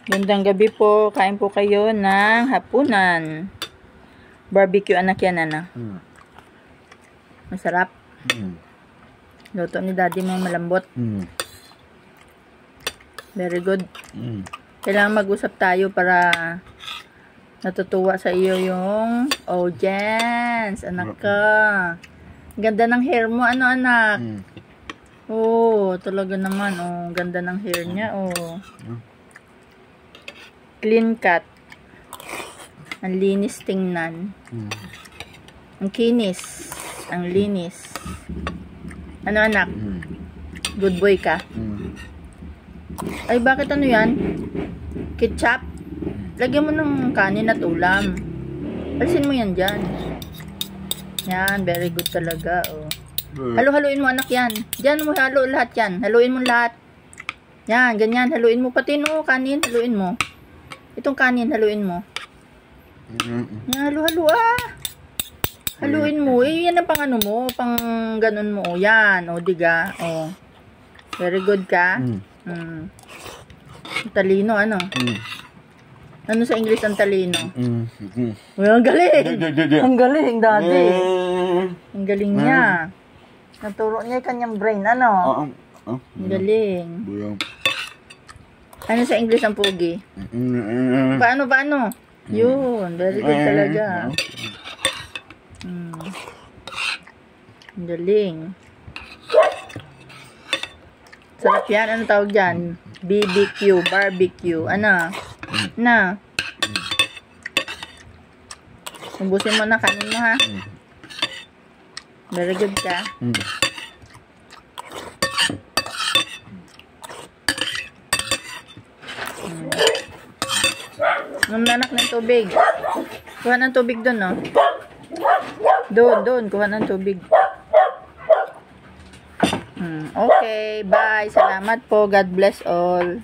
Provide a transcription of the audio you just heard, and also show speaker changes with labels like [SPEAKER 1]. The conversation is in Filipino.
[SPEAKER 1] Gandang gabi po. Kain po kayo ng hapunan. Barbecue anak yan, ano? Masarap. Luto ni daddy mo malambot. Very good. Kailangan mag-usap tayo para natutuwa sa iyo yung audience. Anak ka. Ganda ng hair mo. Ano, anak? Oh, talaga naman. Oh, ganda ng hair niya. Oh. Clean cut. Ang linis tingnan. Ang kinis. Ang linis. Ano, anak? Good boy ka? Ay, bakit ano yan? Ketchup? Lagyan mo ng kanin at ulam. Alisin mo yan dyan. Yan, very good talaga. Oh. Halo-haluin mo, anak, yan. Diyan mo halo lahat yan. Haluin mo lahat. Yan, ganyan. Haluin mo pati no, kanin. Haluin mo. Itong kanin, haluin mo. Yan, halo-halo ah. Haluin mo. Eh, yan ang pang ano mo. Pang ganun mo. Oh, yan. O, diga. Oh. Very good ka. Talino, ano? Ano sa English ang talino? Well, ang galing. Ang galing, daddy. Ang galing niya. Naturo niya yung kanyang brain, ano? Ang galing. Ano sa English ang pogi? Paano? Yun, very good talaga. Ang galing. Sarap yan. Ano tawag dyan? BBQ, barbecue. Ano? Na. Ubusin mo na kanin mo, ha? Very good ka. Anak ng tubig. Kuha ng tubig doon, no? Doon. Kuha ng tubig. Okay, bye. Salamat po. God bless all.